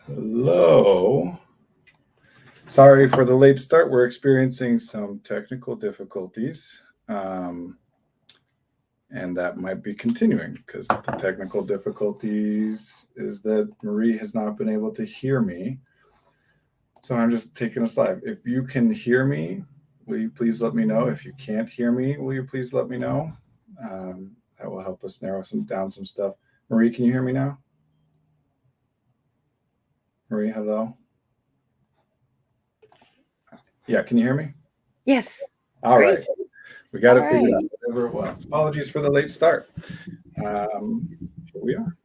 Hello. Sorry for the late start. We're experiencing some technical difficulties, and that might be continuing because the technical difficulties is that Marie has not been able to hear me. So I'm just taking us live. If you can hear me, will you please let me know? If you can't hear me, will you please let me know? That will help us narrow down some stuff. Marie, can you hear me now? Marie, hello. Yeah, can you hear me? Yes. All right. Great. We got All it figured right. out, whatever it was. Apologies for the late start. Here we are.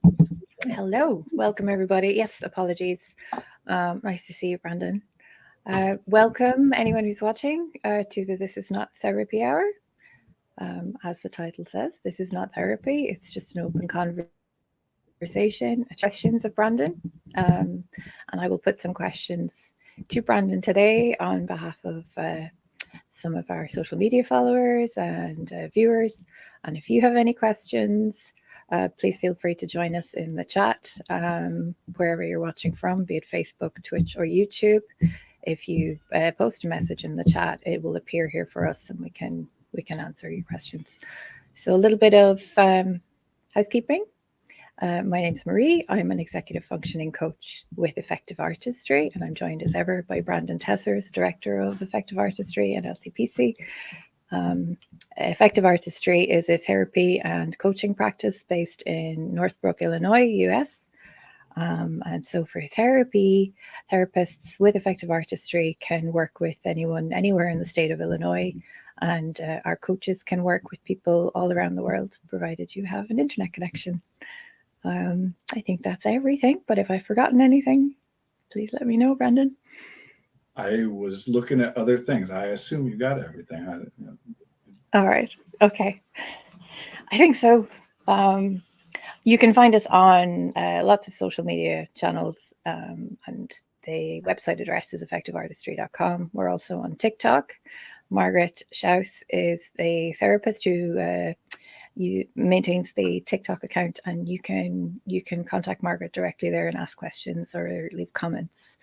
Hello. Welcome, everybody. Yes, apologies. Nice to see you, Brandon. Welcome, anyone who's watching, to the This Is Not Therapy Hour. As the title says, this is not therapy. It's just an open conversation, questions of Brandon. And I will put some questions to Brandon today on behalf of some of our social media followers and viewers. And if you have any questions, please feel free to join us in the chat wherever you're watching from, be it Facebook, Twitch, or YouTube. If you post a message in the chat, it will appear here for us, and we can answer your questions. So a little bit of housekeeping. My name's Marie. I'm an executive functioning coach with Effective Artistry, and I'm joined as ever by Brandon Tessers, Director of Effective Artistry at LCPC. Effective Artistry is a therapy and coaching practice based in Northbrook, Illinois, US. And so for therapy, therapists with Effective Artistry can work with anyone anywhere in the state of Illinois. And our coaches can work with people all around the world, provided you have an internet connection. I think that's everything, but if I've forgotten anything, please let me know, Brandon. I was looking at other things. I assume you got everything. All right. Okay. I think so. You can find us on lots of social media channels, and the website address is effectiveartistry.com. We're also on TikTok. Margaret Schaus is the therapist who maintains the TikTok account, and you can contact Margaret directly there and ask questions or leave comments.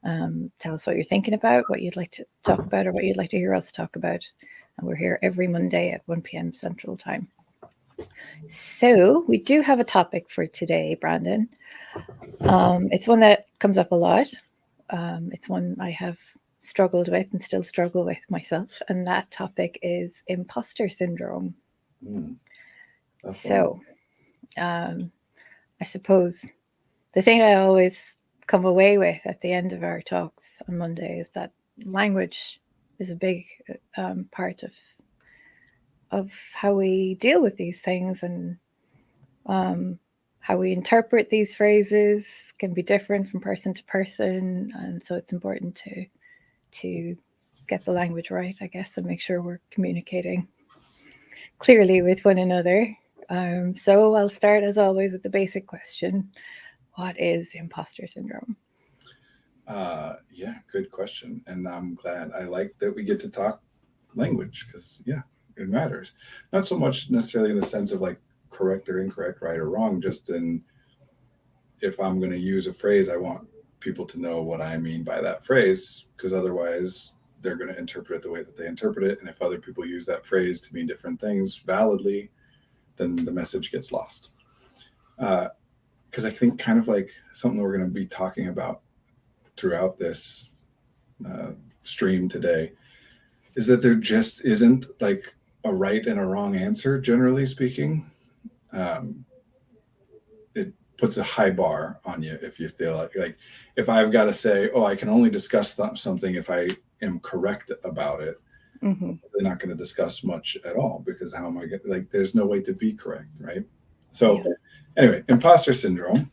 Tell us what you're thinking about, what you'd like to talk about, or what you'd like to hear us talk about. And we're here every Monday at 1 p.m. Central Time. So we do have a topic for today, Brandon. It's one that comes up a lot. It's one I have struggled with and still struggle with myself, and that topic is imposter syndrome. So I suppose the thing I always come away with at the end of our talks on Monday is that language is a big part of how we deal with these things, and how we interpret these phrases can be different from person to person, and so it's important to get the language right, I guess, and make sure we're communicating clearly with one another. So I'll start, as always, with the basic question: what is imposter syndrome? Yeah, good question. And I'm glad. I like that we get to talk language because, yeah, it matters. Not so much necessarily in the sense of like correct or incorrect, right or wrong, just in if I'm going to use a phrase, I want people to know what I mean by that phrase because otherwise they're going to interpret it the way that they interpret it. And if other people use that phrase to mean different things validly, then the message gets lost. Because I think kind of like something we're going to be talking about throughout this uh, stream today is that there just isn't like a right and a wrong answer, generally speaking. Um, it puts a high bar on you if you feel like if I've got to say, oh, I can only discuss something if I am correct about it. Mm-hmm. They're not going to discuss much at all because how am I going like? There's no way to be correct, right? So, Yeah. anyway, imposter syndrome.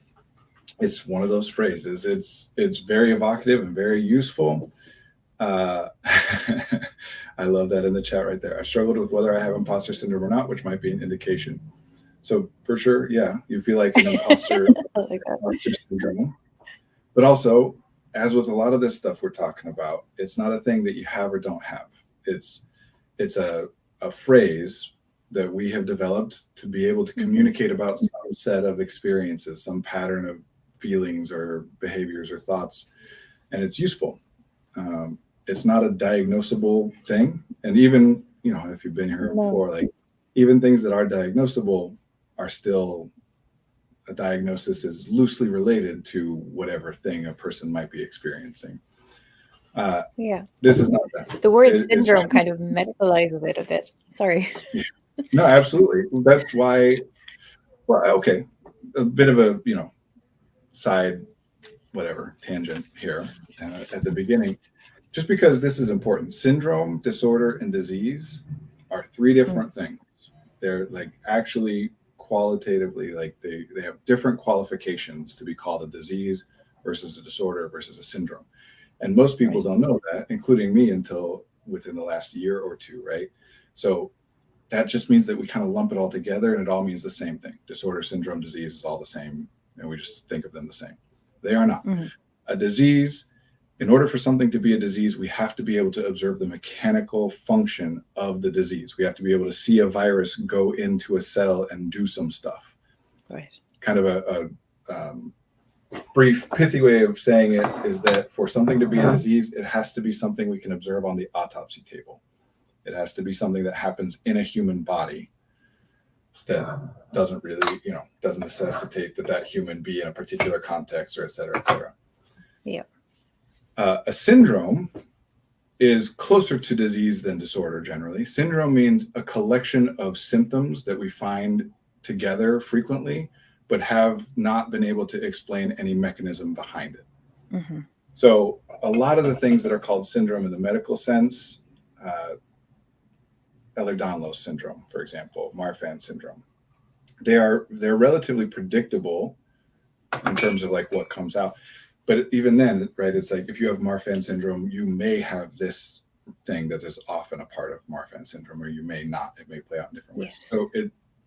It's one of those phrases. It's very evocative and very useful. Uh, I love that in the chat right there. I struggled with whether I have imposter syndrome or not, which might be an indication. So for sure, yeah, you feel like an imposter, I like that. imposter syndrome. But also, as with a lot of this stuff we're talking about, it's not a thing that you have or don't have. It's it's a phrase that we have developed to be able to Mm-hmm. communicate about some set of experiences, some pattern of feelings or behaviors or thoughts, and it's useful. It's not a diagnosable thing, and even if you've been here No. before, like even things that are diagnosable are still a diagnosis is loosely related to whatever thing a person might be experiencing. Yeah. This is not that. The word syndrome kind of medicalizes it a bit. Sorry. No, absolutely. That's why. Well, okay, a bit of a side whatever tangent here at the beginning. Just because this is important, syndrome, disorder, and disease are three different things. They're like actually qualitatively, like they have different qualifications to be called a disease versus a disorder versus a syndrome. And most people don't know that, including me, until within the last year or two, right? So that just means that we kind of lump it all together and it all means the same thing. Disorder, syndrome, disease is all the same. And we just think of them the same. They are not. A disease, in order for something to be a disease, we have to be able to observe the mechanical function of the disease. We have to be able to see a virus go into a cell and do some stuff. Right. Kind of a brief, pithy way of saying it is that for something to be a disease, it has to be something we can observe on the autopsy table. It has to be something that happens in a human body that doesn't really, doesn't necessitate that human be in a particular context or et cetera, et cetera. Yeah. A syndrome is closer to disease than disorder generally. Syndrome means a collection of symptoms that we find together frequently, but have not been able to explain any mechanism behind it. So a lot of the things that are called syndrome in the medical sense, Ehlers-Danlos syndrome, for example, Marfan syndrome, they're relatively predictable in terms of like what comes out. But even then, right, it's like if you have Marfan syndrome, you may have this thing that is often a part of Marfan syndrome, or you may not. It may play out in different ways. Yes. So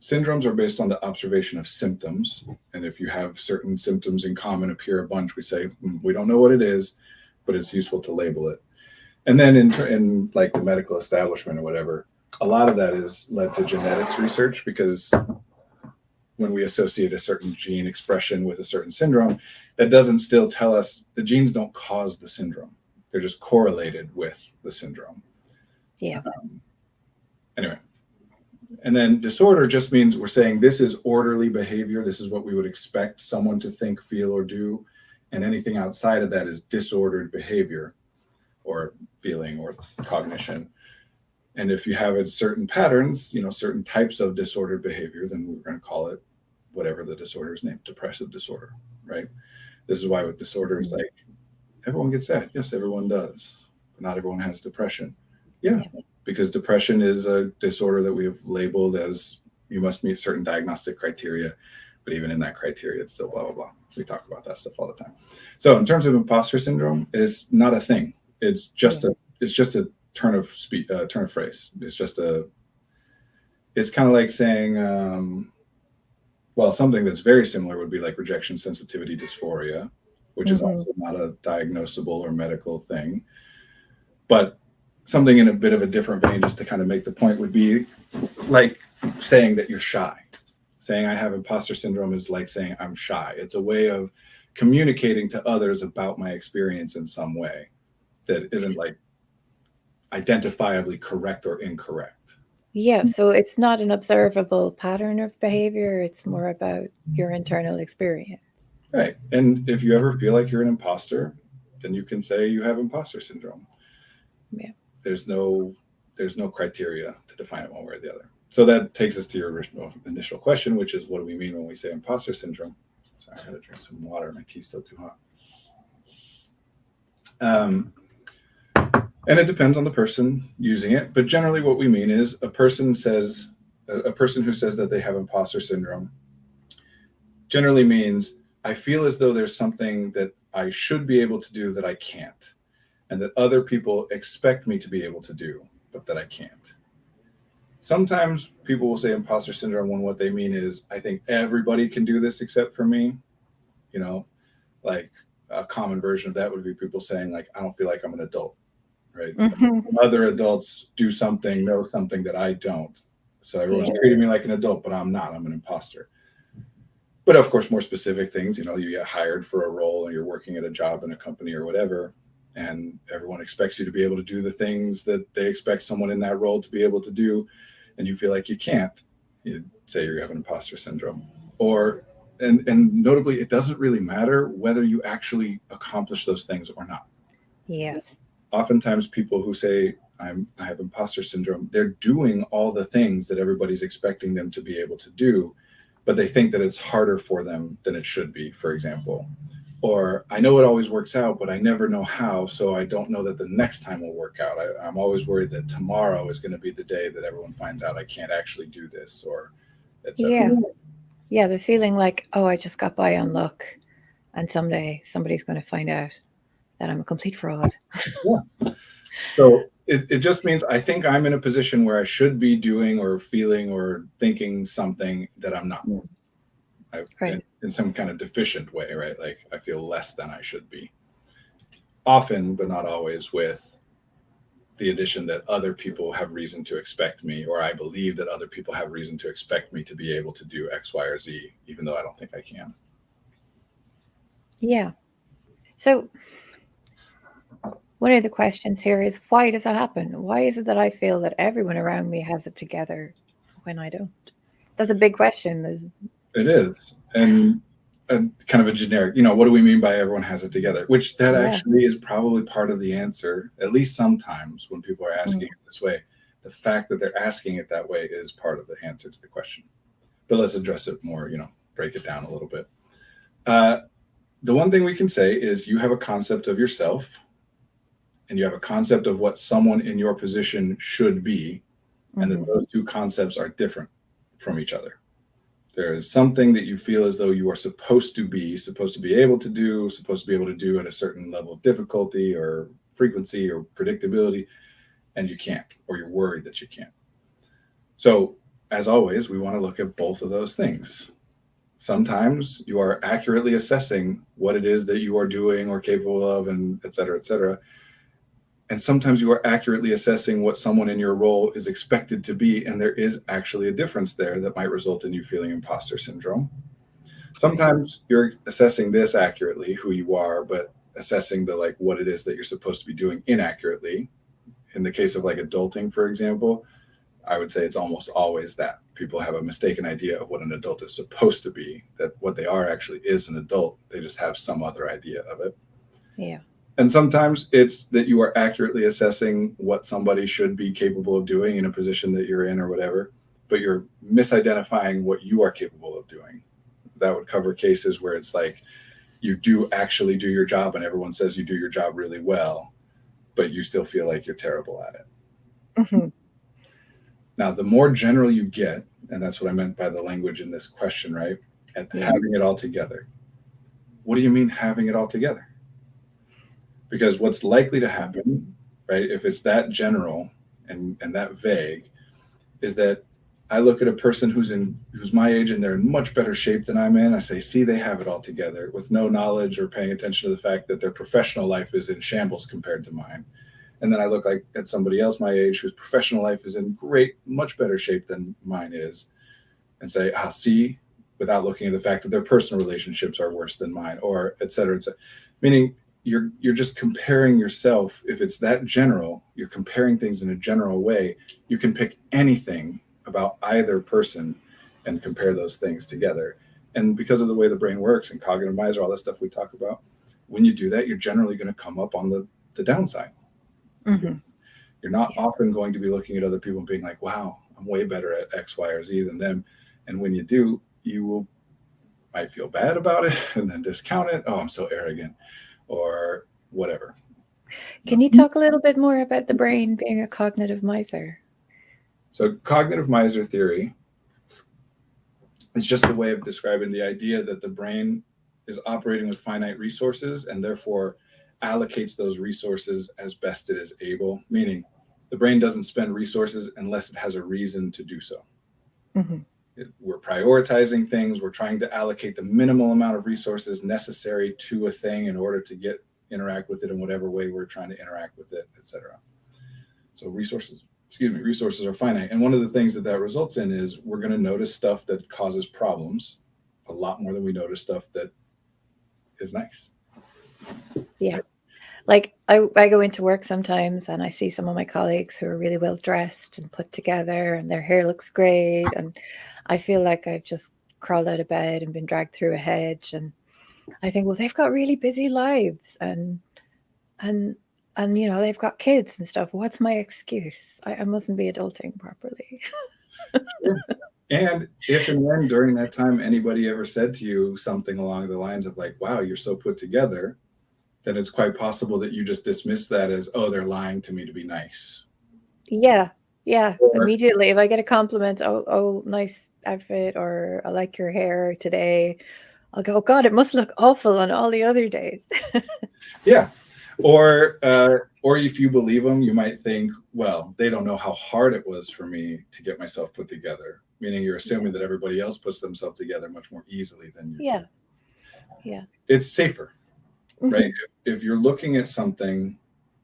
syndromes are based on the observation of symptoms. And if you have certain symptoms in common appear a bunch, we say, we don't know what it is, but it's useful to label it. And then in like the medical establishment or whatever, a lot of that is led to genetics research, because when we associate a certain gene expression with a certain syndrome, that doesn't still tell us the genes don't cause the syndrome. They're just correlated with the syndrome. Yeah. Anyway. And then disorder just means we're saying this is orderly behavior. This is what we would expect someone to think, feel, or do. And anything outside of that is disordered behavior or feeling or cognition. And if you have certain patterns, certain types of disordered behavior, then we're going to call it whatever the disorder is named, depressive disorder, right? This is why with disorders, like everyone gets sad. Yes, everyone does. But not everyone has depression. Yeah, because depression is a disorder that we have labeled as you must meet certain diagnostic criteria. But even in that criteria, it's still blah, blah, blah. We talk about that stuff all the time. So in terms of imposter syndrome, it's not a thing. It's just a turn of phrase. It's kind of like saying, something that's very similar would be like rejection sensitivity dysphoria, which is also not a diagnosable or medical thing. But something in a bit of a different vein, just to kind of make the point, would be like saying that you're shy. Saying I have imposter syndrome is like saying I'm shy. It's a way of communicating to others about my experience in some way that isn't like identifiably correct or incorrect. Yeah, so it's not an observable pattern of behavior. It's more about your internal experience. Right. And if you ever feel like you're an imposter, then you can say you have imposter syndrome. Yeah. There's no criteria to define it one way or the other. So that takes us to your initial question, which is what do we mean when we say imposter syndrome? Sorry, I gotta drink some water. My tea's still too hot. And it depends on the person using it, but generally what we mean is a person who says that they have imposter syndrome generally means I feel as though there's something that I should be able to do that I can't, and that other people expect me to be able to do, but that I can't. Sometimes people will say imposter syndrome when what they mean is I think everybody can do this except for me. Like a common version of that would be people saying like, I don't feel like I'm an adult. Right. Other adults know something that I don't. So everyone's treating me like an adult, but I'm not. I'm an imposter. But of course, more specific things, you get hired for a role and you're working at a job in a company or whatever, and everyone expects you to be able to do the things that they expect someone in that role to be able to do, and you feel like you can't. You say you have an imposter syndrome. Or, and notably, it doesn't really matter whether you actually accomplish those things or not. Yes. Oftentimes people who say I have imposter syndrome, they're doing all the things that everybody's expecting them to be able to do, but they think that it's harder for them than it should be, for example. Or I know it always works out, but I never know how, so I don't know that the next time will work out. I'm always worried that tomorrow is going to be the day that everyone finds out I can't actually do this, or etc. Yeah, the feeling like, oh, I just got by on luck, and someday somebody's going to find out that I'm a complete fraud. Yeah. So it just means I think I'm in a position where I should be doing or feeling or thinking something that I'm not. Right. In some kind of deficient way, right? Like I feel less than I should be. Often, but not always, with the addition that other people have reason to expect me, or I believe that other people have reason to expect me to be able to do X, Y, or Z, even though I don't think I can. Yeah. So one of the questions here is, why does that happen? Why is it that I feel that everyone around me has it together when I don't? That's a big question. It is. And kind of a generic, what do we mean by everyone has it together? Which that actually is probably part of the answer, at least sometimes when people are asking it this way. The fact that they're asking it that way is part of the answer to the question. But let's address it more, break it down a little bit. The one thing we can say is you have a concept of yourself, and you have a concept of what someone in your position should be, and that those two concepts are different from each other. There is something that you feel as though you are supposed to be able to do, supposed to be able to do at a certain level of difficulty or frequency or predictability, and you can't, or you're worried that you can't. So, as always, we want to look at both of those things. Sometimes you are accurately assessing what it is that you are doing or capable of, and et cetera, et cetera. And sometimes you are accurately assessing what someone in your role is expected to be, and there is actually a difference there that might result in you feeling imposter syndrome. Sometimes you're assessing this accurately, who you are, but assessing the what it is that you're supposed to be doing inaccurately. In the case of adulting, for example, I would say it's almost always that people have a mistaken idea of what an adult is supposed to be, that what they are actually is an adult. They just have some other idea of it. Yeah. And sometimes it's that you are accurately assessing what somebody should be capable of doing in a position that you're in or whatever, but you're misidentifying what you are capable of doing. That would cover cases where it's you do actually do your job and everyone says you do your job really well, but you still feel like you're terrible at it. Now, the more general you get, and that's what I meant by the language in this question, right? And having it all together. What do you mean having it all together? Because what's likely to happen, right, if it's that general and that vague, is that I look at a person who's my age and they're in much better shape than I'm in. I say, see, they have it all together, with no knowledge or paying attention to the fact that their professional life is in shambles compared to mine. And then I look at somebody else my age whose professional life is in much better shape than mine is, and say, see, without looking at the fact that their personal relationships are worse than mine, or et cetera, et cetera. Meaning you're just comparing yourself. If it's that general, you're comparing things in a general way. You can pick anything about either person and compare those things together. And because of the way the brain works and cognitive miser, all that stuff we talk about, when you do that, you're generally going to come up on the downside. You're not often going to be looking at other people and being like, wow, I'm way better at X, Y, or Z than them. And when you do, you might feel bad about it and then discount it. Oh, I'm so arrogant, or whatever. Can you talk a little bit more about the brain being a cognitive miser? So cognitive miser theory is just a way of describing the idea that the brain is operating with finite resources and therefore allocates those resources as best it is able, meaning the brain doesn't spend resources unless it has a reason to do so. We're prioritizing things. We're trying to allocate the minimal amount of resources necessary to a thing in order to interact with it in whatever way we're trying to interact with it, etc. So resources are finite. And one of the things that results in is we're going to notice stuff that causes problems, a lot more than we notice stuff that is nice. Yeah. Like I go into work sometimes and I see some of my colleagues who are really well dressed and put together and their hair looks great. And I feel like I've just crawled out of bed and been dragged through a hedge. And I think, well, they've got really busy lives and you know, they've got kids and stuff. What's my excuse? I mustn't be adulting properly. Sure. And if and when during that time anybody ever said to you something along the lines of like, wow, you're so put together, then it's quite possible that you just dismiss that as, oh, they're lying to me to be nice. Yeah. Or, Immediately, if I get a compliment, oh, nice outfit, or I like your hair today, I'll go, oh God, it must look awful on all the other days. yeah. Or if you believe them, you might think, well, they don't know how hard it was for me to get myself put together. Meaning you're assuming that everybody else puts themselves together much more easily than you do. Yeah. It's safer, Mhm. right? If you're looking at something,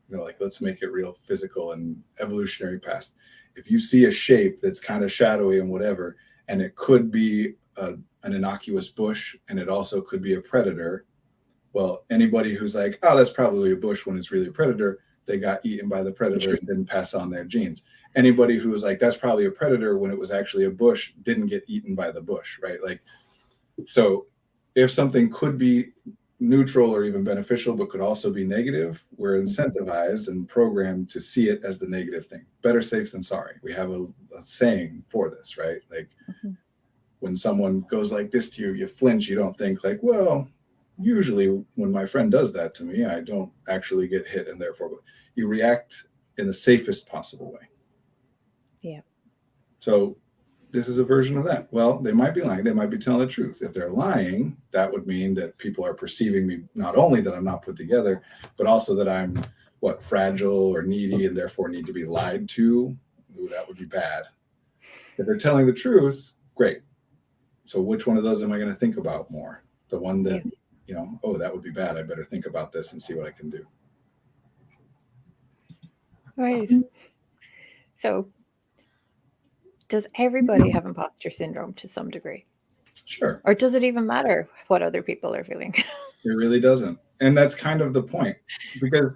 you know, like let's make it real physical and evolutionary past. If you see a shape that's kind of shadowy and whatever, and it could be an innocuous bush, and it also could be a predator. Well, anybody who's like, oh, that's probably a bush when it's really a predator, they got eaten by the predator and didn't pass on their genes. Anybody who was like, that's probably a predator when it was actually a bush, didn't get eaten by the bush, right? Like, so if something could be neutral or even beneficial, but could also be negative, we're incentivized and programmed to see it as the negative thing. Better safe than sorry. We have a saying for this, right? Like when someone goes like this to you, you flinch, you don't think like, well, usually when my friend does that to me, I don't actually get hit, and therefore you react in the safest possible way. Yeah. So this is a version of that. Well, they might be lying, they might be telling the truth. If they're lying, that would mean that people are perceiving me not only that I'm not put together, but also that I'm fragile or needy and therefore need to be lied to. Ooh, that would be bad. If they're telling the truth, great. So which one of those am I going to think about more? The one that, oh, that would be bad. I better think about this and see what I can do. Right. So does everybody have imposter syndrome to some degree? Sure. Or does it even matter what other people are feeling? It really doesn't. And that's kind of the point, because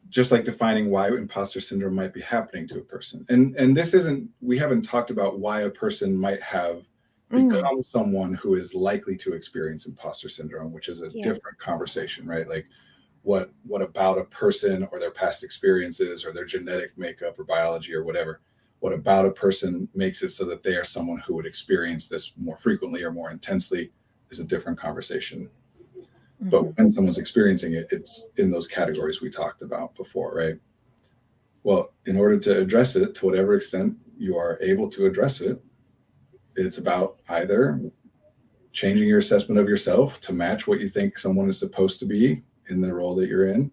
just like defining why imposter syndrome might be happening to a person. And this isn't, we haven't talked about why a person might have become someone who is likely to experience imposter syndrome, which is a different conversation, right? Like what about a person or their past experiences or their genetic makeup or biology or whatever, what about a person makes it so that they are someone who would experience this more frequently or more intensely is a different conversation. But when someone's experiencing it, it's in those categories we talked about before, right? Well, in order to address it, to whatever extent you are able to address it, it's about either changing your assessment of yourself to match what you think someone is supposed to be in the role that you're in,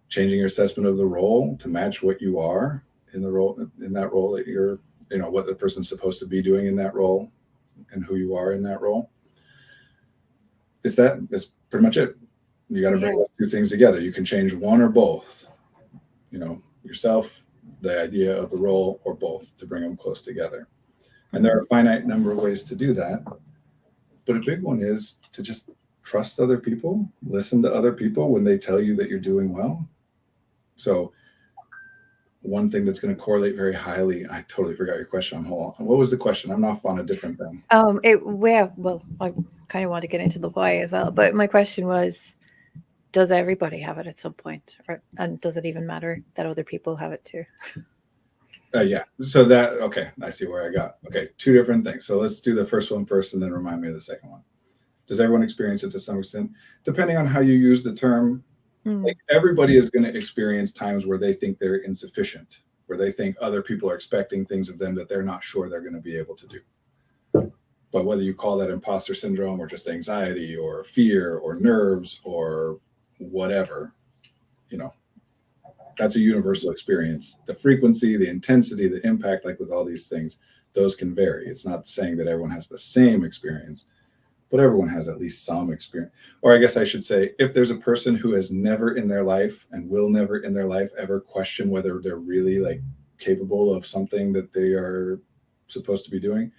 changing your assessment of the role to match what you are in the role, in that role that you're, what the person's supposed to be doing in that role and who you are in that role. That's pretty much it. You got to bring those two things together. You can change one or both, yourself, the idea of the role, or both, to bring them close together. And there are a finite number of ways to do that. But a big one is to just trust other people, listen to other people when they tell you that you're doing well. So one thing that's going to correlate very highly, I totally forgot your question. Hold on. What was the question? I'm off on a different thing. Well, I kind of want to get into the why as well, but my question was, does everybody have it at some point, and does it even matter that other people have it too? Yeah. So okay, I see where I got. Okay, two different things. So let's do the first one first and then remind me of the second one. Does everyone experience it to some extent? Depending on how you use the term, like everybody is going to experience times where they think they're insufficient, where they think other people are expecting things of them that they're not sure they're going to be able to do. But whether you call that imposter syndrome or just anxiety or fear or nerves or whatever, that's a universal experience. The frequency, the intensity, the impact, like with all these things, those can vary. It's not saying that everyone has the same experience, but everyone has at least some experience. Or I guess I should say, if there's a person who has never in their life and will never in their life ever question whether they're really like capable of something that they are supposed to be doing,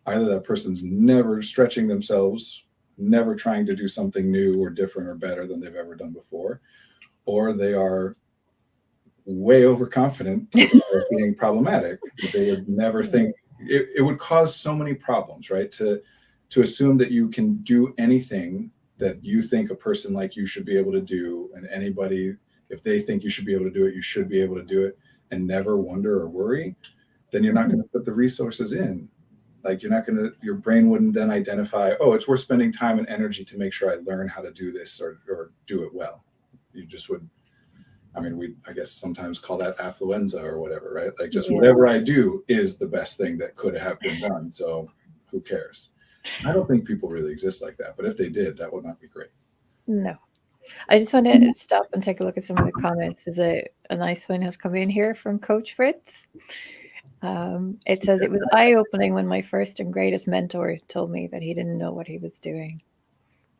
either that person's never stretching themselves, never trying to do something new or different or better than they've ever done before, or they are way overconfident to being problematic. They would never think it would cause so many problems, right? To assume that you can do anything that you think a person like you should be able to do, and anybody, if they think you should be able to do it, you should be able to do it, and never wonder or worry, then you're not going to put the resources in. Like your brain wouldn't then identify, oh, it's worth spending time and energy to make sure I learn how to do this or do it well. You just would, I mean, I guess sometimes call that affluenza or whatever, right? Like just whatever I do is the best thing that could have been done. So who cares? I don't think people really exist like that, but if they did, that would not be great. No. I just want to stop and take a look at some of the comments. Is a nice one has come in here from Coach Fritz. It says, it was eye-opening when my first and greatest mentor told me that he didn't know what he was doing.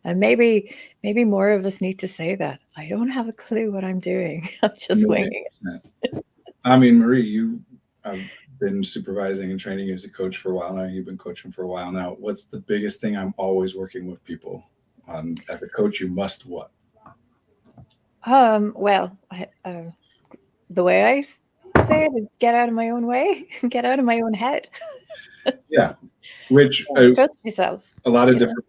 And maybe more of us need to say that. I don't have a clue what I'm doing. I'm just winging it. I mean, Marie, I've been supervising and training as a coach for a while now. You've been coaching for a while now. What's the biggest thing I'm always working with people on? As a coach, you must what? Well, the way I say it is get out of my own way, get out of my own head. Yeah, which trust yourself. A lot of different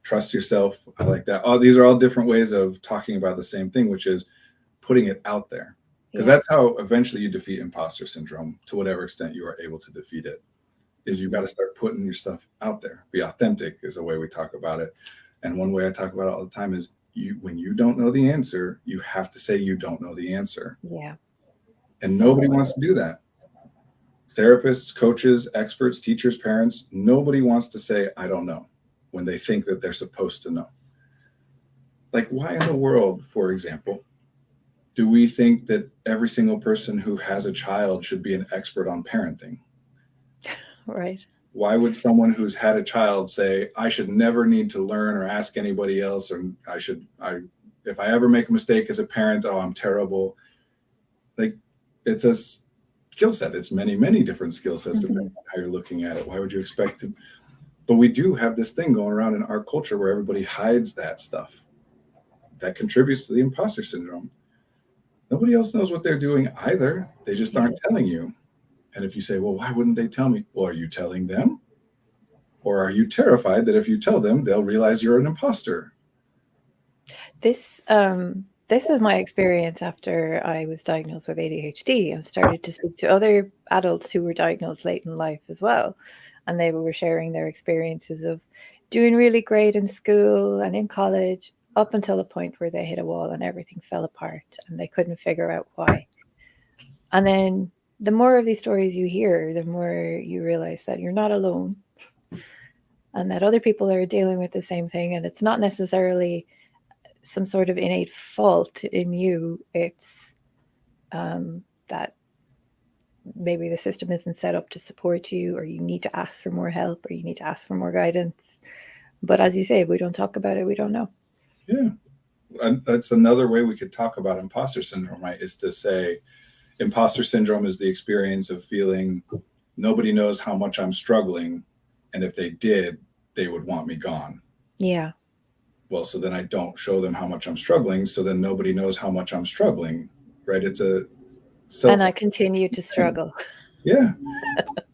trust yourself. I like that. These are all different ways of talking about the same thing, which is putting it out there. Because that's how eventually you defeat imposter syndrome, to whatever extent you are able to defeat it, is you've got to start putting your stuff out there. Be authentic is a way we talk about it. And one way I talk about it all the time is when you don't know the answer, you have to say you don't know the answer. Yeah. And nobody wants to do that. Therapists, coaches, experts, teachers, parents, nobody wants to say, I don't know, when they think that they're supposed to know. Like, why in the world, for example, do we think that every single person who has a child should be an expert on parenting? Right. Why would someone who's had a child say, I should never need to learn or ask anybody else, or if I ever make a mistake as a parent, oh, I'm terrible. Like, it's a skill set. It's many, many different skill sets depending on how you're looking at it. Why would you expect to? But we do have this thing going around in our culture where everybody hides that stuff. That contributes to the imposter syndrome. Nobody else knows what they're doing either. They just aren't telling you. And if you say, well, why wouldn't they tell me? Well, are you telling them? Or are you terrified that if you tell them, they'll realize you're an imposter? This was my experience after I was diagnosed with ADHD and started to speak to other adults who were diagnosed late in life as well. And they were sharing their experiences of doing really great in school and in college up until a point where they hit a wall and everything fell apart and they couldn't figure out why. And then the more of these stories you hear, the more you realize that you're not alone and that other people are dealing with the same thing. And it's not necessarily some sort of innate fault in you. It's that maybe the system isn't set up to support you, or you need to ask for more help, or you need to ask for more guidance. But as you say, if we don't talk about it, we don't know. Yeah. And that's another way we could talk about imposter syndrome, right? Is to say imposter syndrome is the experience of feeling nobody knows how much I'm struggling. And if they did, they would want me gone. Yeah. Well, so then I don't show them how much I'm struggling. So then nobody knows how much I'm struggling, right? It's and I continue to struggle. Yeah.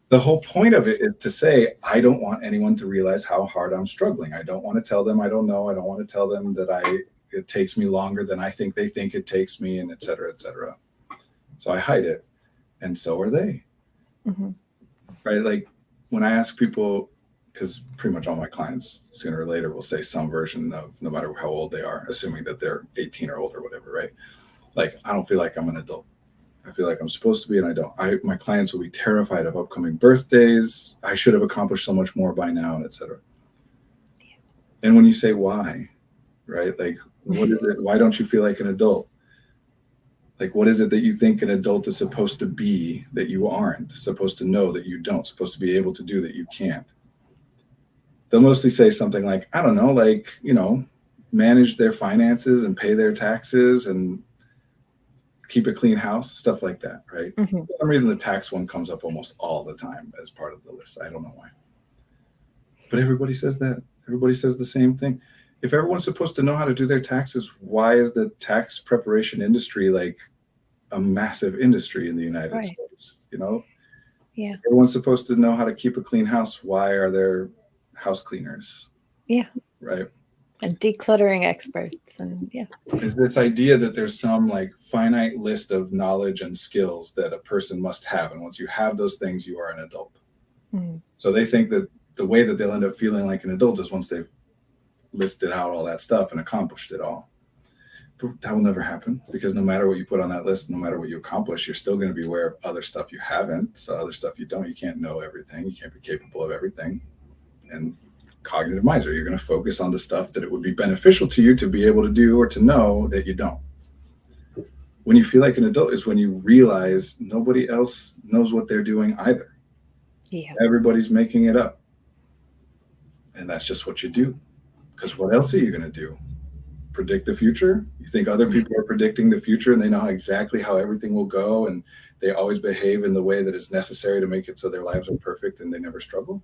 The whole point of it is to say, I don't want anyone to realize how hard I'm struggling. I don't want to tell them I don't know. I don't want to tell them that it takes me longer than I think they think it takes me, and et cetera, et cetera. So I hide it. And so are they. Right? Like when I ask people, because pretty much all my clients sooner or later will say some version of, no matter how old they are, assuming that they're 18 or older, whatever, right? Like, I don't feel like I'm an adult. I feel like I'm supposed to be, and I don't. My clients will be terrified of upcoming birthdays. I should have accomplished so much more by now, and et cetera. And when you say why, right? Like, what is it? Why don't you feel like an adult? Like, what is it that you think an adult is supposed to be that you aren't, supposed to know that you don't, supposed to be able to do that you can't? They'll mostly say something like, I don't know, like, manage their finances and pay their taxes and keep a clean house, stuff like that, right? For some reason, the tax one comes up almost all the time as part of the list. I don't know why. But everybody says that. Everybody says the same thing. If everyone's supposed to know how to do their taxes, why is the tax preparation industry like a massive industry in the United Right. States? You know, Yeah. everyone's supposed to know how to keep a clean house. Why are there house cleaners? Yeah. Right. And decluttering experts, and yeah. Is this idea that there's some like finite list of knowledge and skills that a person must have. And once you have those things, you are an adult. Mm. So they think that the way that they'll end up feeling like an adult is once they've listed out all that stuff and accomplished it all. But that will never happen, because no matter what you put on that list, no matter what you accomplish, you're still going to be aware of other stuff you haven't. So other stuff you don't, you can't know everything. You can't be capable of everything. And cognitive miser, you're going to focus on the stuff that it would be beneficial to you to be able to do or to know that you don't. When you feel like an adult is when you realize nobody else knows what they're doing either. Yeah. Everybody's making it up. And that's just what you do. Because what else are you going to do? Predict the future? You think other people are predicting the future and they know exactly how everything will go and they always behave in the way that is necessary to make it so their lives are perfect and they never struggle?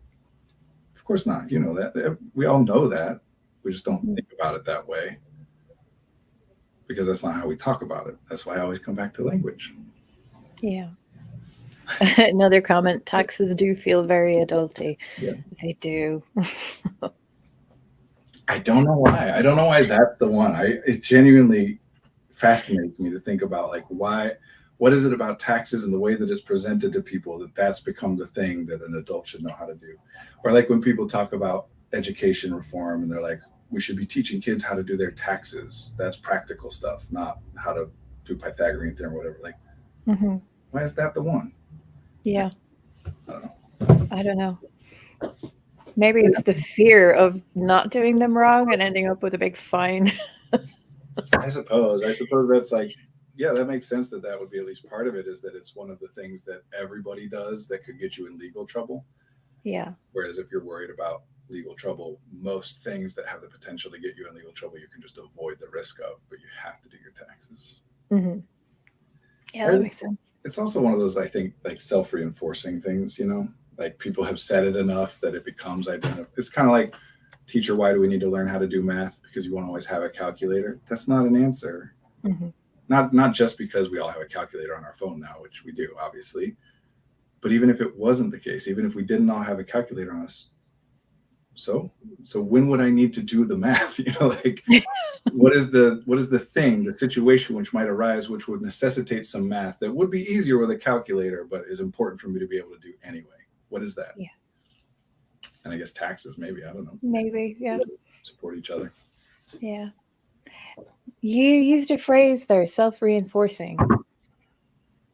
Of course not. You know that. We all know that. We just don't think about it that way, because that's not how we talk about it. That's why I always come back to language. Yeah. Another comment, taxes do feel very adulty. Yeah. They do. I don't know why. I don't know why that's the one. It genuinely fascinates me to think about, like, what is it about taxes and the way that it's presented to people that's become the thing that an adult should know how to do? Or like when people talk about education reform and they're like, we should be teaching kids how to do their taxes. That's practical stuff, not how to do Pythagorean theorem or whatever. Like, why is that the one? Yeah. I don't know. I don't know. Maybe it's the fear of not doing them wrong and ending up with a big fine. I suppose that's like, yeah, that makes sense that would be at least part of it, is that it's one of the things that everybody does that could get you in legal trouble. Yeah. Whereas if you're worried about legal trouble, most things that have the potential to get you in legal trouble, you can just avoid the risk of, but you have to do your taxes. Mm-hmm. Yeah, that makes sense. It's also one of those, I think, like self-reinforcing things, you know, like people have said it enough that it becomes identical. It's kind of like, teacher, why do we need to learn how to do math? Because you won't always have a calculator. That's not an answer. Mm-hmm. Not just because we all have a calculator on our phone now, which we do, obviously. But even if it wasn't the case, even if we didn't all have a calculator on us, so when would I need to do the math? You know, like what is the thing, the situation which might arise, which would necessitate some math that would be easier with a calculator, but is important for me to be able to do anyway? What is that? Yeah. And I guess taxes, maybe, I don't know. Maybe, yeah. Support each other. Yeah. You used a phrase there, self-reinforcing.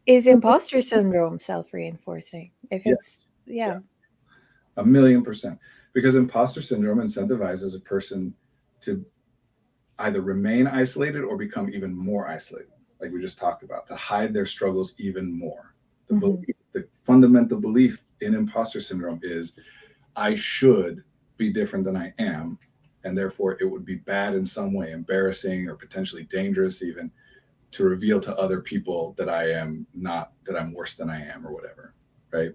Is imposter syndrome self-reinforcing? If it's, yeah. 1,000,000%. Because imposter syndrome incentivizes a person to either remain isolated or become even more isolated, like we just talked about, to hide their struggles even more. The fundamental belief in imposter syndrome is, I should be different than I am, and therefore it would be bad in some way, embarrassing or potentially dangerous even, to reveal to other people that I am not, that I'm worse than I am or whatever, right?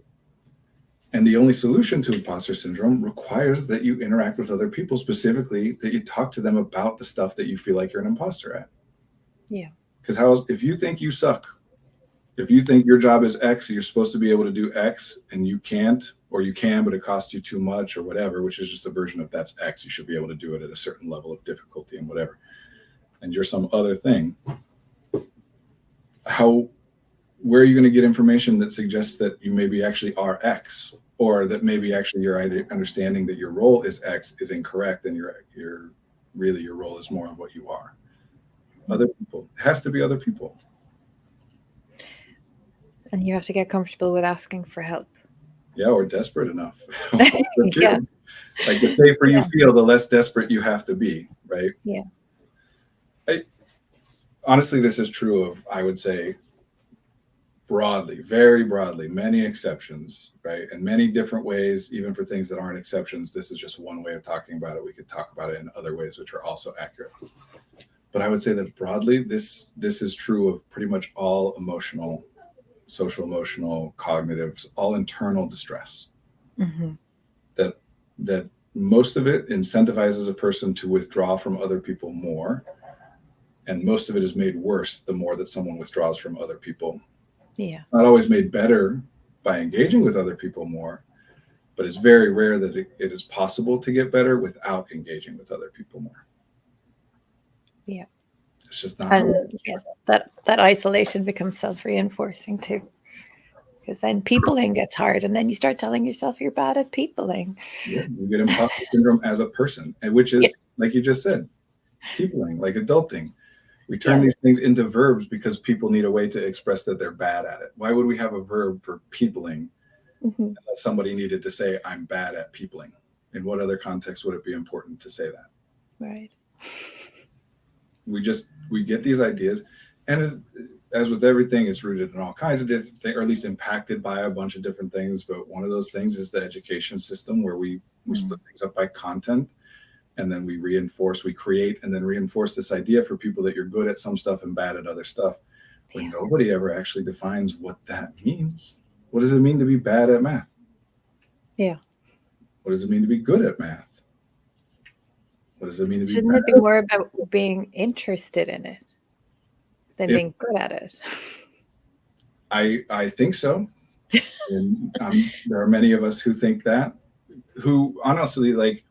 And the only solution to imposter syndrome requires that you interact with other people, specifically that you talk to them about the stuff that you feel like you're an imposter at. Yeah. Because if you think you suck, if you think your job is X, you're supposed to be able to do X and you can't, or you can, but it costs you too much or whatever, which is just a version of that's X. You should be able to do it at a certain level of difficulty and whatever. And you're some other thing. Where are you going to get information that suggests that you maybe actually are X, or that maybe actually your understanding that your role is X is incorrect and your role is more of what you are? Other people. It has to be other people. And you have to get comfortable with asking for help. Yeah, or desperate enough. Yeah. Like the safer you feel, the less desperate you have to be, right? Yeah. Honestly, this is true of, I would say, broadly, very broadly, many exceptions, right? And many different ways, even for things that aren't exceptions. This is just one way of talking about it. We could talk about it in other ways, which are also accurate. But I would say that broadly, this is true of pretty much all emotional, social, emotional, cognitive, all internal distress. Mm-hmm. That most of it incentivizes a person to withdraw from other people more. And most of it is made worse the more that someone withdraws from other people. Yeah. It's not always made better by engaging with other people more, but it's very rare that it is possible to get better without engaging with other people more. Yeah. It's just not how And it yeah, works. that isolation becomes self-reinforcing too. Because then peopling gets hard, and then you start telling yourself you're bad at peopling. Yeah, you get imposter syndrome as a person, and which Yeah. is, like you just said, peopling, like adulting. We turn Yeah. these things into verbs because people need a way to express that they're bad at it. Why would we have a verb for peopling Mhm. unless somebody needed to say, I'm bad at peopling? In what other context would it be important to say that? Right. We get these ideas, and as with everything, it's rooted in all kinds of different things, or at least impacted by a bunch of different things. But one of those things is the education system, where we split things up by content, and then we create, and then reinforce this idea for people that you're good at some stuff and bad at other stuff, when Yeah. nobody ever actually defines what that means. What does it mean to be bad at math? Yeah. What does it mean to be good at math? What does it mean to be Shouldn't bad? it be more about being interested in it than If- being good at it? I think so. And there are many of us who think that, who honestly, like,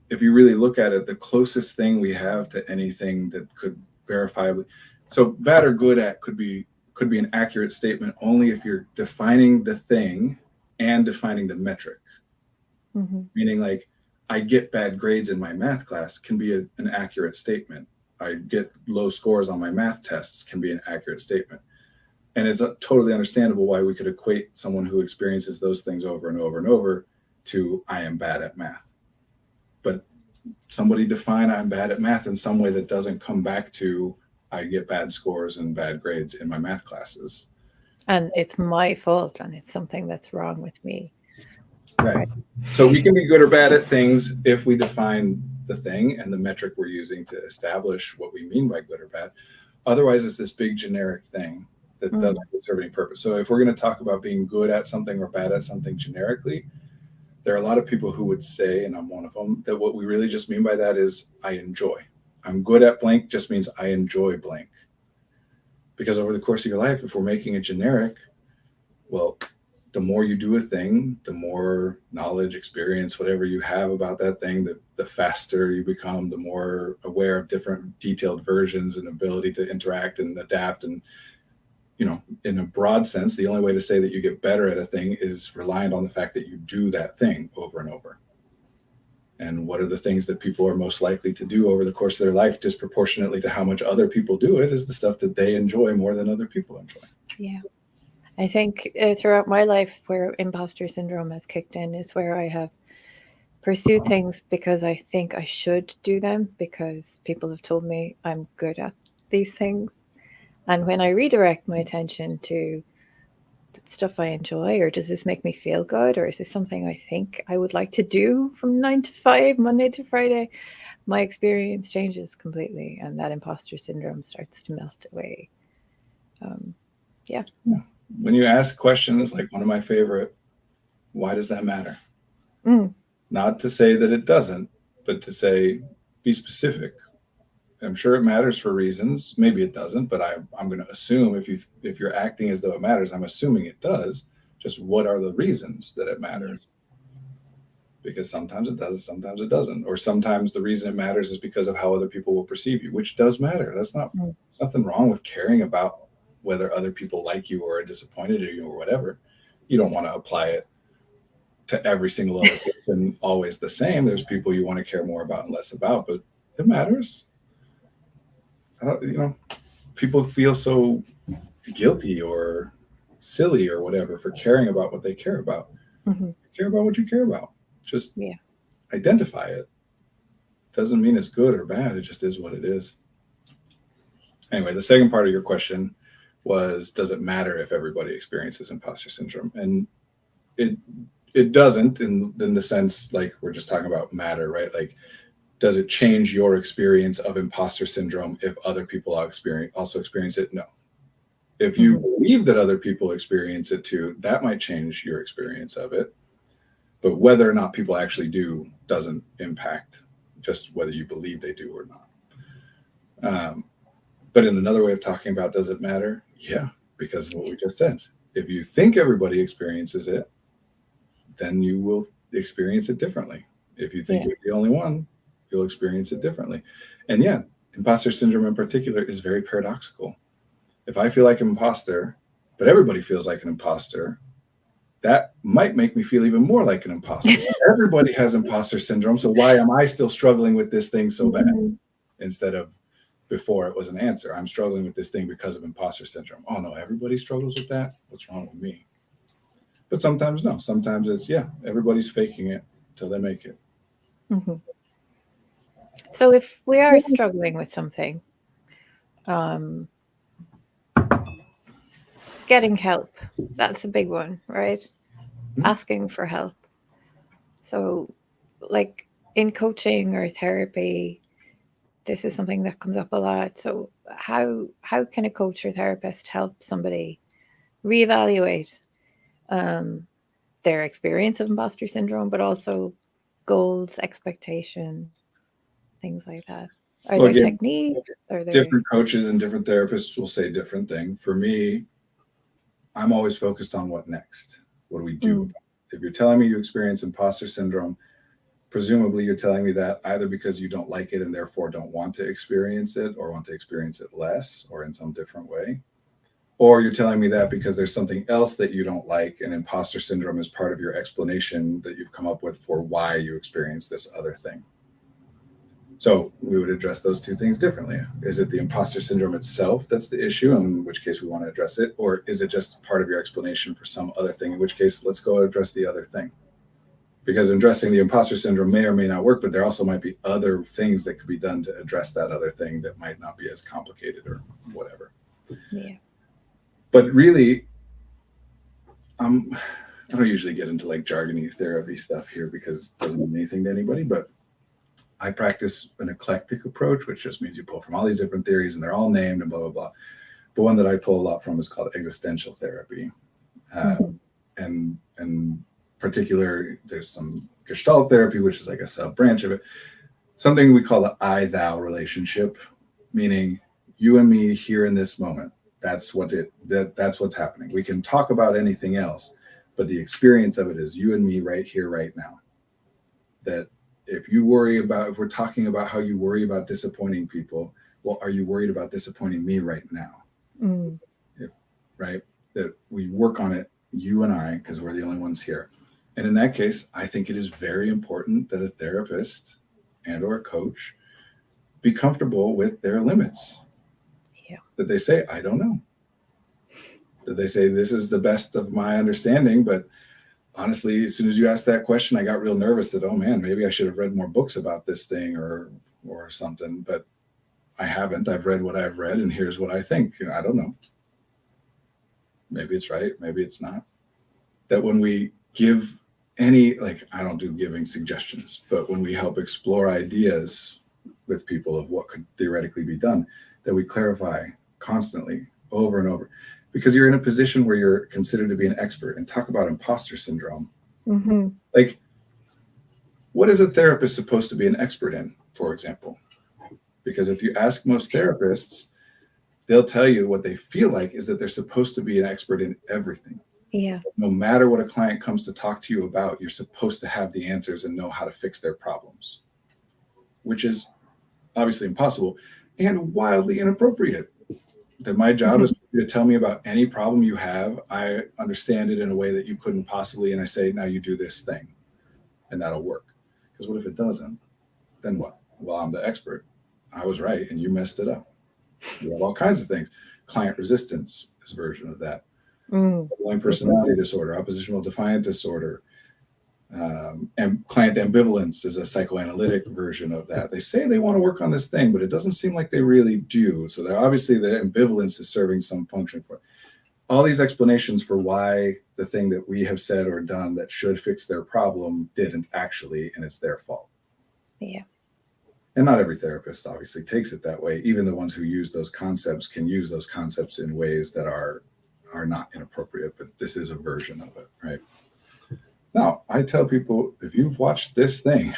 if you really look at it, the closest thing we have to anything that could verifiably, so bad or good at could be an accurate statement only if you're defining the thing and defining the metric. Mm-hmm. Meaning, like, I get bad grades in my math class can be an accurate statement. I get low scores on my math tests can be an accurate statement. And it's totally understandable why we could equate someone who experiences those things over and over and over to I am bad at math. But somebody define I'm bad at math in some way that doesn't come back to I get bad scores and bad grades in my math classes. And it's my fault, and it's something that's wrong with me. Right. So we can be good or bad at things if we define the thing and the metric we're using to establish what we mean by good or bad. Otherwise, it's this big generic thing that doesn't serve any purpose. So if we're going to talk about being good at something or bad at something generically, there are a lot of people who would say, and I'm one of them, that what we really just mean by that is I enjoy. I'm good at blank just means I enjoy blank. Because over the course of your life, if we're making it generic, well, the more you do a thing, the more knowledge, experience, whatever you have about that thing, the faster you become, the more aware of different detailed versions and ability to interact and adapt. And, in a broad sense, the only way to say that you get better at a thing is reliant on the fact that you do that thing over and over. And what are the things that people are most likely to do over the course of their life disproportionately to how much other people do it is the stuff that they enjoy more than other people enjoy. Yeah. I think throughout my life where imposter syndrome has kicked in is where I have pursued things because I think I should do them because people have told me I'm good at these things. And when I redirect my attention to stuff I enjoy, or does this make me feel good, or is this something I think I would like to do from 9 to 5, Monday to Friday, my experience changes completely and that imposter syndrome starts to melt away. Yeah. When you ask questions, like one of my favorite, why does that matter? Not to say that it doesn't, but to say, be specific. I'm sure it matters for reasons. Maybe it doesn't, but I'm going to assume if you're acting as though it matters, I'm assuming it does. Just what are the reasons that it matters? Because sometimes it does, sometimes it doesn't. Or sometimes the reason it matters is because of how other people will perceive you, which does matter. That's not nothing wrong with caring about whether other people like you or are disappointed in you or whatever. You don't want to apply it to every single other person always the same. There's people you want to care more about and less about, but it matters. People feel so guilty or silly or whatever for caring about what they care about. Care about what you care about. Just identify it. Doesn't mean it's good or bad. It just is what it is. Anyway, the second part of your question was, does it matter if everybody experiences imposter syndrome? And it doesn't in the sense, like we're just talking about matter, right? Like, does it change your experience of imposter syndrome if other people also experience it? No. If you believe that other people experience it too, that might change your experience of it. But whether or not people actually do doesn't impact just whether you believe they do or not. But in another way of talking about, does it matter? Yeah, because of what we just said. If you think everybody experiences it, then you will experience it differently. If you think you're the only one, you'll experience it differently. And yeah, imposter syndrome in particular is very paradoxical. If I feel like an imposter, but everybody feels like an imposter, that might make me feel even more like an imposter. Everybody has imposter syndrome, so why am I still struggling with this thing so bad? Instead of before it was an answer, I'm struggling with this thing because of imposter syndrome. Oh no, everybody struggles with that? What's wrong with me? But sometimes no. Sometimes it's, yeah, everybody's faking it till they make it. Mm-hmm. So if we are struggling with something, getting help, that's a big one, right? Mm-hmm. Asking for help. So like in coaching or therapy, this is something that comes up a lot. So how can a coach or therapist help somebody reevaluate their experience of imposter syndrome, but also goals, expectations, things like that? Are Well, there again, techniques? Are there different coaches and different therapists will say different things. For me, I'm always focused on what next. What do we do? If you're telling me you experience imposter syndrome, presumably you're telling me that either because you don't like it and therefore don't want to experience it, or want to experience it less or in some different way. Or you're telling me that because there's something else that you don't like, and imposter syndrome is part of your explanation that you've come up with for why you experience this other thing. So we would address those two things differently. Is it the imposter syndrome itself that's the issue, in which case we want to address it? Or is it just part of your explanation for some other thing, in which case let's go address the other thing? Because addressing the imposter syndrome may or may not work, but there also might be other things that could be done to address that other thing that might not be as complicated or whatever. Yeah. But really, I don't usually get into like jargony therapy stuff here because it doesn't mean anything to anybody, but I practice an eclectic approach, which just means you pull from all these different theories and they're all named and blah, blah, blah. But one that I pull a lot from is called existential therapy. And particular, there's some Gestalt therapy, which is like a sub branch of it. Something we call the I-thou relationship, meaning you and me here in this moment. That's that's what's happening. We can talk about anything else, but the experience of it is you and me right here, right now. That if we're talking about how you worry about disappointing people, well, are you worried about disappointing me right now? Right? That we work on it, you and I, because we're the only ones here. And in that case, I think it is very important that a therapist and or a coach be comfortable with their limits. Yeah. That they say, I don't know. That they say, this is the best of my understanding, but honestly, as soon as you asked that question, I got real nervous that, oh man, maybe I should have read more books about this thing or something, but I haven't. I've read what I've read, and here's what I think. I don't know. Maybe it's right, maybe it's not. That when we give I don't do giving suggestions, but when we help explore ideas with people of what could theoretically be done, that we clarify constantly over and over. Because you're in a position where you're considered to be an expert, and talk about imposter syndrome. Like, what is a therapist supposed to be an expert in, for example? Because if you ask most therapists, they'll tell you what they feel like is that they're supposed to be an expert in everything. Yeah. No matter what a client comes to talk to you about, you're supposed to have the answers and know how to fix their problems, which is obviously impossible and wildly inappropriate. That my job is to tell me about any problem you have. I understand it in a way that you couldn't possibly, and I say, now you do this thing, and that'll work. Because what if it doesn't? Then what? Well, I'm the expert. I was right, and you messed it up. You have all kinds of things. Client resistance is a version of that. Borderline personality disorder, oppositional defiant disorder, and client ambivalence is a psychoanalytic version of that. They say they want to work on this thing, but it doesn't seem like they really do. So obviously the ambivalence is serving some function for it. All these explanations for why the thing that we have said or done that should fix their problem didn't actually, and it's their fault. Yeah. And not every therapist obviously takes it that way. Even the ones who use those concepts can use those concepts in ways that are not inappropriate, but this is a version of it, right? Now, I tell people, if you've watched this thing,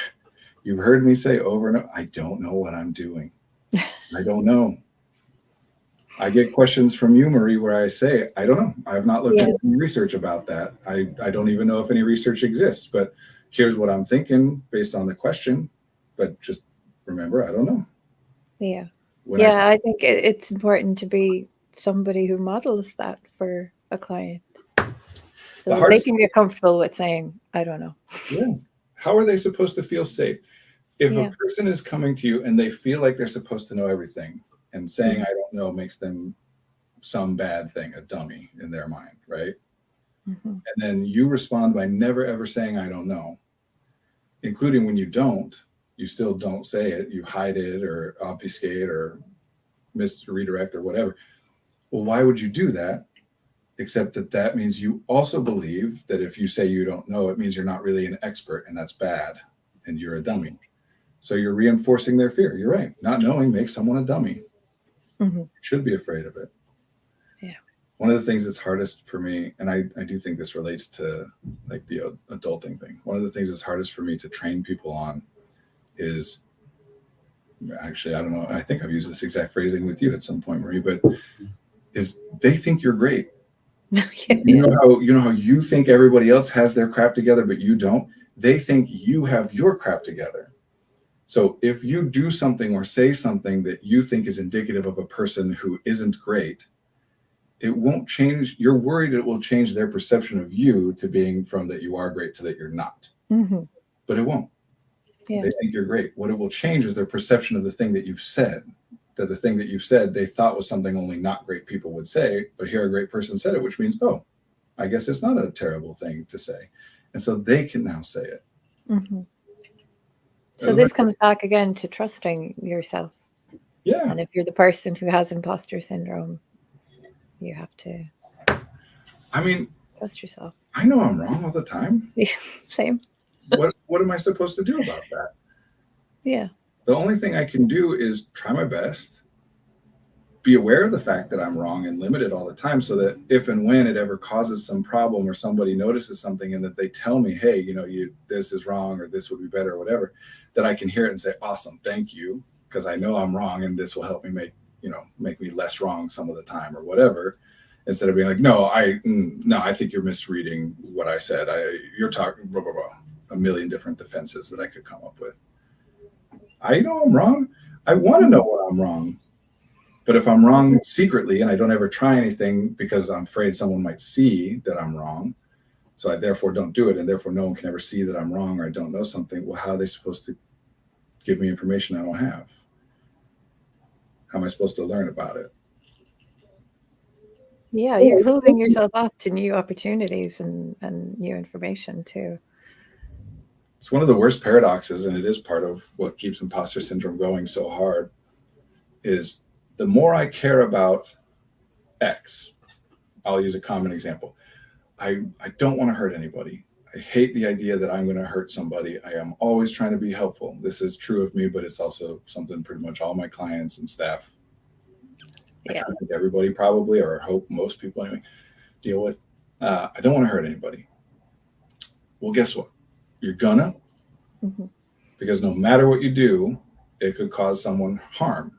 you've heard me say over and over, I don't know what I'm doing. I don't know. I get questions from you, Marie, where I say, I don't know. I have not looked into any research about that. I don't even know if any research exists, but here's what I'm thinking based on the question. But just remember, I don't know. Yeah. When I think it's important to be somebody who models that for a client. So they can get comfortable with saying, I don't know. Yeah. How are they supposed to feel safe? If Yeah. a person is coming to you and they feel like they're supposed to know everything, and saying Mhm. I don't know makes them some bad thing, a dummy in their mind, right? Mhm. And then you respond by never ever saying I don't know, including when you don't, you still don't say it, you hide it or obfuscate or misredirect or whatever. Well, why would you do that? Except that that means you also believe that if you say you don't know, it means you're not really an expert, and that's bad, and you're a dummy. So you're reinforcing their fear. You're right. Not knowing makes someone a dummy. Mhm. You should be afraid of it. Yeah. One of the things that's hardest for me, and I do think this relates to like the adulting thing. One of the things that's hardest for me to train people on is, actually, I don't know, I think I've used this exact phrasing with you at some point, Marie, but is they think you're great. You know how you think everybody else has their crap together, but you don't. They think you have your crap together. So if you do something or say something that you think is indicative of a person who isn't great, it won't change. You're worried it will change their perception of you to being from that you are great to that you're not. Mhm. But it won't. Yeah. They think you're great. What it will change is their perception of the thing that you've said. That the thing that you've said they thought was something only not great people would say, but here a great person said it, which means, oh, I guess it's not a terrible thing to say. And so they can now say it. Mhm. So this comes back again to trusting yourself. Yeah. And if you're the person who has imposter syndrome, you have to I mean, trust yourself. I know I'm wrong all the time. Same. What am I supposed to do about that? Yeah. The only thing I can do is try my best, be aware of the fact that I'm wrong and limit it all the time, so that if and when it ever causes some problem or somebody notices something and that they tell me, hey, this is wrong or this would be better or whatever, that I can hear it and say, awesome, thank you, because I know I'm wrong and this will help me make me less wrong some of the time or whatever. Instead of being like, no, I think you're misreading what I said. You're talking blah blah blah, a million different defenses that I could come up with. I know I'm wrong. I want to know what I'm wrong. But if I'm wrong secretly and I don't ever try anything because I'm afraid someone might see that I'm wrong, so I therefore don't do it, and therefore no one can ever see that I'm wrong or I don't know something, well, how are they supposed to give me information I don't have? How am I supposed to learn about it? Yeah, you're closing yourself up to new opportunities and new information too. It's one of the worst paradoxes, and it is part of what keeps imposter syndrome going so hard, is the more I care about X, I'll use a common example. I don't want to hurt anybody. I hate the idea that I'm going to hurt somebody. I am always trying to be helpful. This is true of me, but it's also something pretty much all my clients and staff, I Yeah. kind of think everybody probably, or hope most people anyway, deal with. I don't want to hurt anybody. Well, guess what? You're gonna, Mhm. because no matter what you do, it could cause someone harm.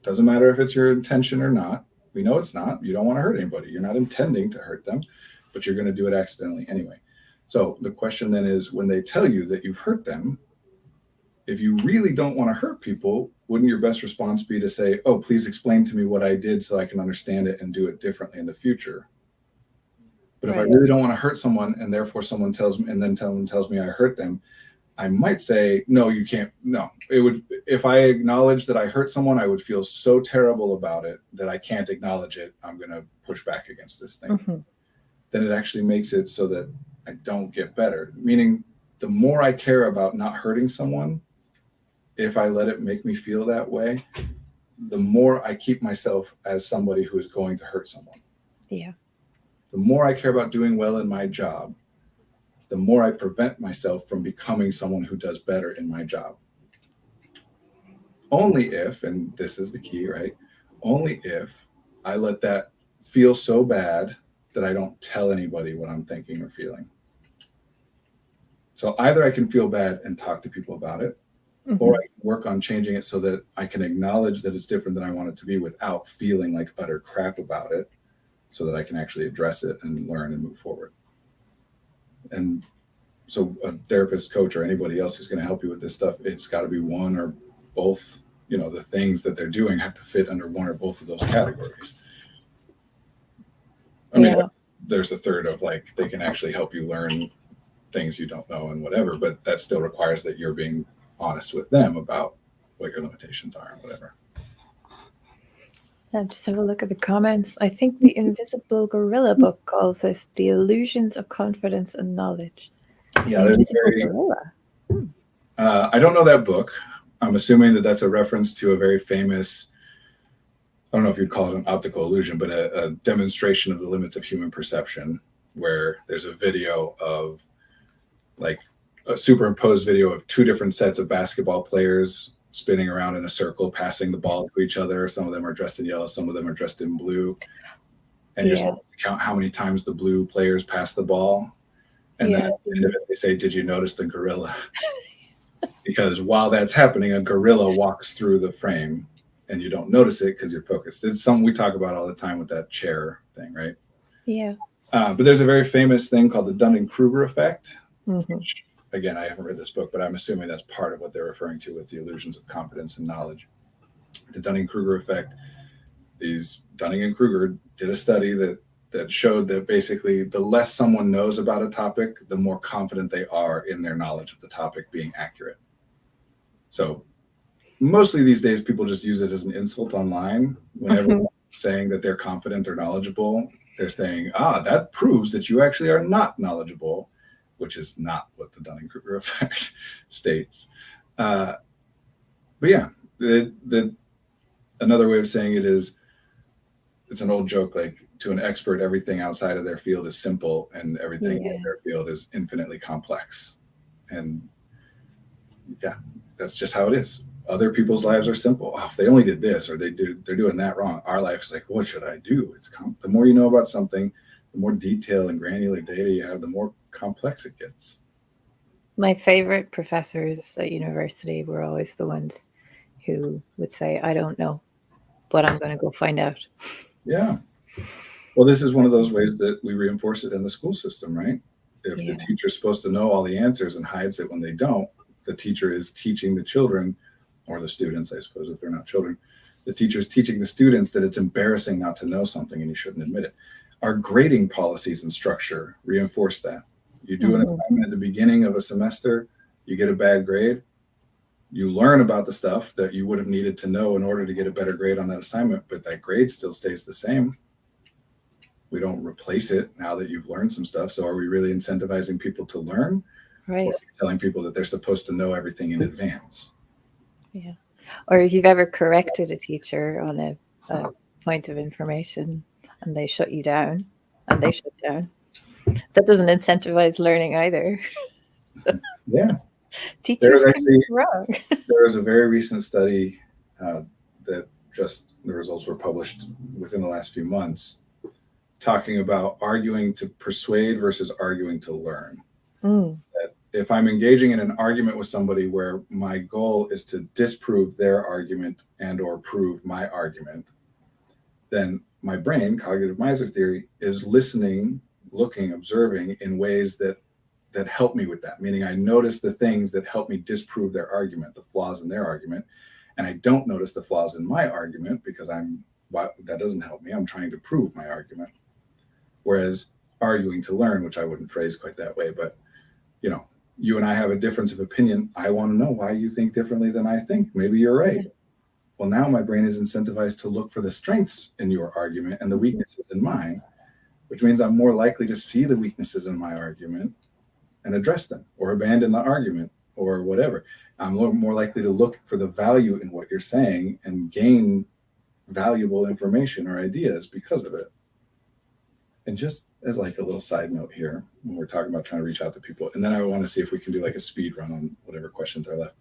Doesn't matter if it's your intention or not. We know it's not. You don't want to hurt anybody. You're not intending to hurt them, but you're going to do it accidentally anyway. So the question then is, when they tell you that you've hurt them, if you really don't want to hurt people, wouldn't your best response be to say, oh, please explain to me what I did so I can understand it and do it differently in the future? But if I really don't want to hurt someone and therefore someone tells me, and then someone tells me I hurt them, I might say, no, you can't. No, it would, if I acknowledge that I hurt someone, I would feel so terrible about it that I can't acknowledge it. I'm going to push back against this thing. Mm-hmm. Then it actually makes it so that I don't get better. Meaning, the more I care about not hurting someone, if I let it make me feel that way, the more I keep myself as somebody who is going to hurt someone. Yeah. The more I care about doing well in my job, the more I prevent myself from becoming someone who does better in my job. Only if, and this is the key, right? Only if I let that feel so bad that I don't tell anybody what I'm thinking or feeling. So either I can feel bad and talk to people about it, or I can work on changing it so that I can acknowledge that it's different than I want it to be without feeling like utter crap about it, so that I can actually address it and learn and move forward. And so a therapist, coach, or anybody else who's going to help you with this stuff, it's got to be one or both. The things that they're doing have to fit under one or both of those categories. I mean, there's a third of like, they can actually help you learn things you don't know and whatever, but that still requires that you're being honest with them about what your limitations are and whatever. Just have a look at the comments. I think the Invisible Gorilla book calls this The Illusions of Confidence and Knowledge. Yeah, there's Gorilla. I don't know that book. I'm assuming that that's a reference to a very famous, I don't know if you'd call it an optical illusion, but a demonstration of the limits of human perception, where there's a video of like a superimposed video of two different sets of basketball players spinning around in a circle, passing the ball to each other. Some of them are dressed in yellow, some of them are dressed in blue. And you're supposed to count how many times the blue players pass the ball. And then at the end of it, they say, did you notice the gorilla? Because while that's happening, a gorilla walks through the frame and you don't notice it because you're focused. It's something we talk about all the time with that chair thing, right? Yeah. But there's a very famous thing called the Dunning-Kruger effect, which, again, I haven't read this book, but I'm assuming that's part of what they're referring to with the illusions of confidence and knowledge. The Dunning-Kruger effect, Dunning and Kruger did a study that showed that basically the less someone knows about a topic, the more confident they are in their knowledge of the topic being accurate. So mostly these days, people just use it as an insult online. Whenever saying that they're confident or knowledgeable, they're saying, that proves that you actually are not knowledgeable, which is not what the Dunning-Kruger effect states. But yeah, another way of saying it is, it's an old joke, like to an expert, everything outside of their field is simple and everything in their field is infinitely complex. And yeah, that's just how it is. Other people's lives are simple. If they only did this or they're doing that wrong. Our life is like, what should I do? The more you know about something, the more detail and granular data you have, the more complex it gets. My favorite professors at university were always the ones who would say, I don't know, but I'm going to go find out. Yeah. Well, this is one of those ways that we reinforce it in the school system, right? If the teacher's supposed to know all the answers and hides it when they don't, the teacher is teaching the children, or the students, I suppose, if they're not children, the teacher is teaching the students that it's embarrassing not to know something and you shouldn't admit it. Our grading policies and structure reinforce that. You do an assignment at the beginning of a semester, you get a bad grade, you learn about the stuff that you would have needed to know in order to get a better grade on that assignment, but that grade still stays the same. We don't replace it now that you've learned some stuff. So are we really incentivizing people to learn? Right. Or are we telling people that they're supposed to know everything in advance? Yeah. Or if you've ever corrected a teacher on a point of information and they shut you down and they shut down, that doesn't incentivize learning either. Yeah. Teachers can be wrong. There was a very recent study that just the results were published within the last few months, talking about arguing to persuade versus arguing to learn. That if I'm engaging in an argument with somebody where my goal is to disprove their argument and or prove my argument, then my brain, cognitive miser theory, is listening, looking, observing in ways that help me with that. Meaning I notice the things that help me disprove their argument, the flaws in their argument, and I don't notice the flaws in my argument because that doesn't help me. I'm trying to prove my argument. Whereas arguing to learn, which I wouldn't phrase quite that way, but you and I have a difference of opinion. I want to know why you think differently than I think. Maybe you're right. Well, now my brain is incentivized to look for the strengths in your argument and the weaknesses in mine, which means I'm more likely to see the weaknesses in my argument and address them or abandon the argument or whatever. I'm more likely to look for the value in what you're saying and gain valuable information or ideas because of it. And just as like a little side note here, when we're talking about trying to reach out to people, and then I want to see if we can do like a speed run on whatever questions are left.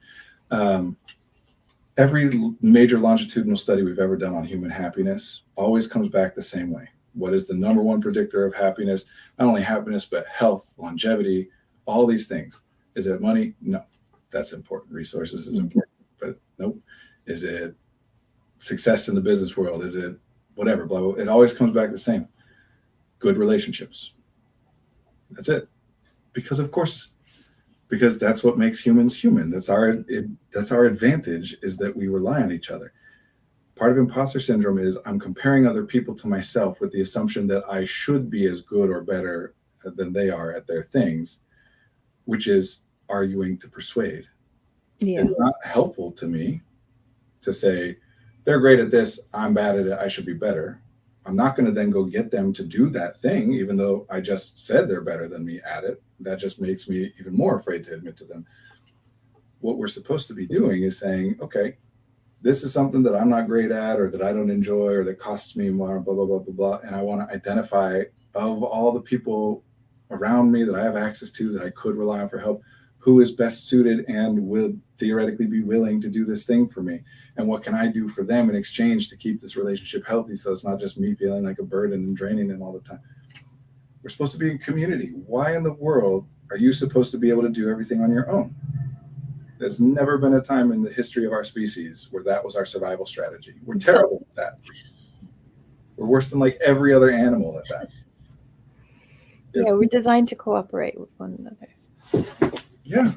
Every major longitudinal study we've ever done on human happiness always comes back the same way. What is the number one predictor of happiness? Not only happiness, but health, longevity, all these things. Is it money? No, that's important. Resources is important, but nope. Is it success in the business world? Is it whatever? Blah, blah. It always comes back the same. Good relationships. That's it. Because of course, because that's what makes humans human. That's our advantage, is that we rely on each other. Part of imposter syndrome is I'm comparing other people to myself with the assumption that I should be as good or better than they are at their things, which is arguing to persuade. Yeah. It's not helpful to me to say, they're great at this, I'm bad at it, I should be better. I'm not going to then go get them to do that thing, even though I just said they're better than me at it. That just makes me even more afraid to admit to them. What we're supposed to be doing is saying, okay, this is something that I'm not great at, or that I don't enjoy, or that costs me more, blah, blah, blah, blah, blah. And I want to identify, of all the people around me that I have access to, that I could rely on for help, who is best suited and will theoretically be willing to do this thing for me. And what can I do for them in exchange to keep this relationship healthy, so it's not just me feeling like a burden and draining them all the time. We're supposed to be in community. Why in the world are you supposed to be able to do everything on your own? There's never been a time in the history of our species where that was our survival strategy. We're terrible at that. We're worse than like every other animal at that. Yeah, we're designed to cooperate with one another. Yeah,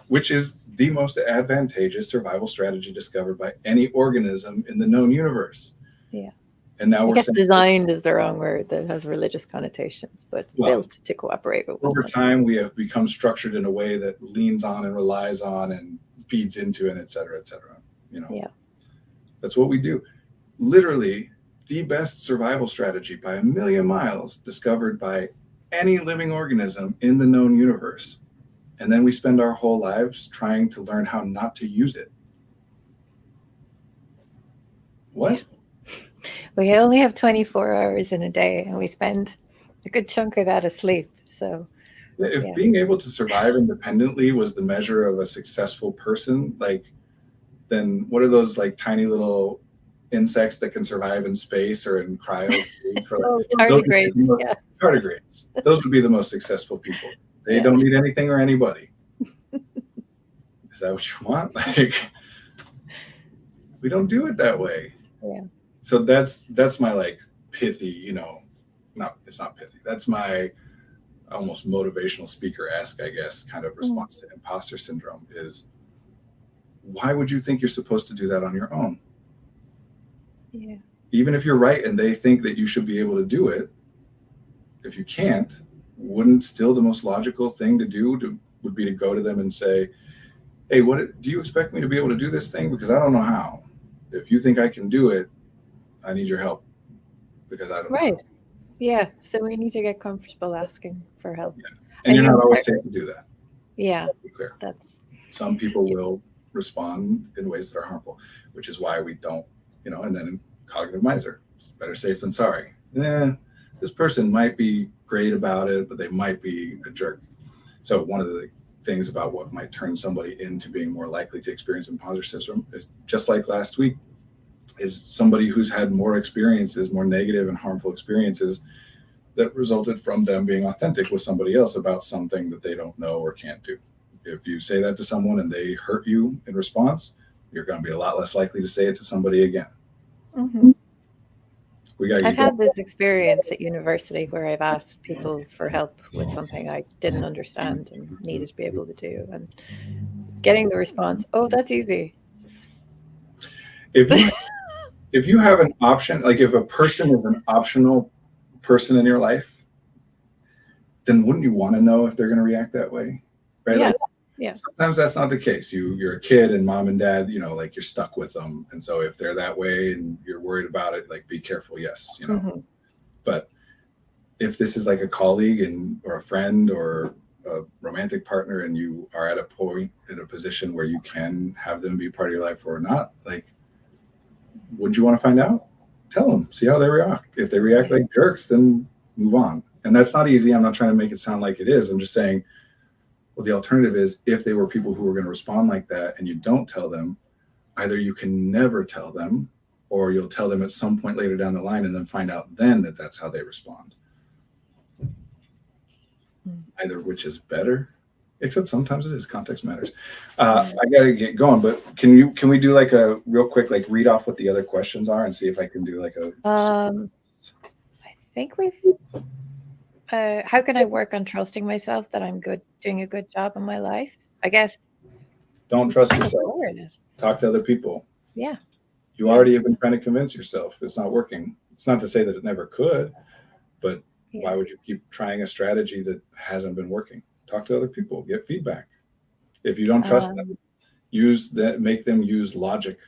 which is the most advantageous survival strategy discovered by any organism in the known universe. Yeah. And now I we're guess saying, designed is the wrong word, that has religious connotations, but built to cooperate with one over another. time, we have become structured in a way that leans on and relies on and feeds into it, et cetera, et cetera. You know, Yeah. That's what we do. Literally, the best survival strategy by a million miles discovered by any living organism in the known universe. And then we spend our whole lives trying to learn how not to use it. What? We only have 24 hours in a day, and we spend a good chunk of that asleep. So If being able to survive independently was the measure of a successful person, like, then what are those like tiny little insects that can survive in space or in cryo for tardigrades. Yeah. Tardigrades. Those would be the most successful people. They don't need anything or anybody. Is that what you want? Like, we don't do it that way. Yeah. So that's my like pithy, it's not pithy. That's my almost motivational speaker-esque, I guess, kind of response to imposter syndrome is, why would you think you're supposed to do that on your own? Yeah. Even if you're right and they think that you should be able to do it, if you can't, wouldn't still the most logical thing to do would be to go to them and say, hey, what do you expect me to be able to do this thing? Because I don't know how. If you think I can do it, I need your help, because I don't know. Right. Yeah. So we need to get comfortable asking for help. Yeah. And you're not always safe to do that. Yeah. Let's be clear. Some people will respond in ways that are harmful, which is why we don't, and then in cognitive miser, it's better safe than sorry. This person might be great about it, but they might be a jerk. So one of the things about what might turn somebody into being more likely to experience imposter syndrome is, just like last week, is somebody who's had more experiences, more negative and harmful experiences that resulted from them being authentic with somebody else about something that they don't know or can't do. If you say that to someone and they hurt you in response, you're going to be a lot less likely to say it to somebody again. Mm-hmm. I've had this experience at university where I've asked people for help with something I didn't understand and needed to be able to do, and getting the response, "Oh, that's easy." If you have an option, like if a person is an optional person in your life, then wouldn't you want to know if they're going to react that way? Right? Yeah. Yeah. Sometimes that's not the case. You're a kid and mom and dad, like you're stuck with them. And so if they're that way and you're worried about it, like be careful. Yes. Mm-hmm. But if this is like a colleague or a friend or a romantic partner, and you are at a point in a position where you can have them be part of your life or not, like, wouldn't you want to find out? Tell them, see how they react. If they react like jerks, then move on. And that's not easy. I'm not trying to make it sound like it is. I'm just saying, well, the alternative is, if they were people who were going to respond like that and you don't tell them, either you can never tell them, or you'll tell them at some point later down the line and then find out then that that's how they respond. Either which is better. Except sometimes it is. Context matters. I gotta get going, but can we do like a real quick like read off what the other questions are and see if I can do like a. I think we've. How can I work on trusting myself that I'm doing a good job in my life? I guess. Don't trust yourself. Awareness. Talk to other people. Yeah. You already have been trying to convince yourself it's not working. It's not to say that it never could, but why would you keep trying a strategy that hasn't been working? Talk to other people, get feedback. If you don't trust them, use that, make them use logic